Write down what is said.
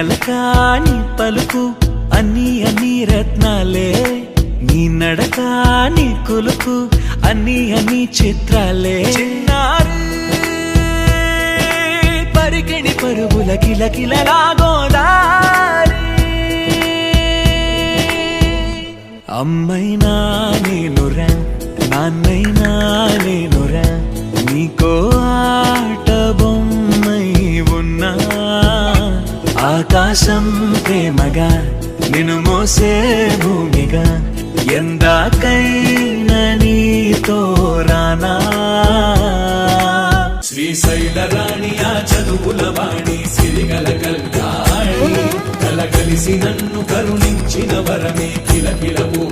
అలకా నీ పలుకు అన్ని అన్ని రత్నాలే, నీ నడక నీ కొలుకు అన్ని అన్ని చిత్రాలే. చిన్నారి పరికిణి పరుగుల కిలకిలలా గోదారి, అమ్మైనా నేనురా నాన్నైనా నేనురా, నీకో ఆట బొమ్మై ఉన్నా. ఆకాశం ప్రేమగా నిన్ను మోసే భూమిగా, ఎందాకైనా నీతో రానా. శ్రీశైల రాణి ఆ చదువుల వాణి, సిరిగల కల్గాణి, కలగలిసి నన్ను కరుణించిన వరమే కిలకిలవు.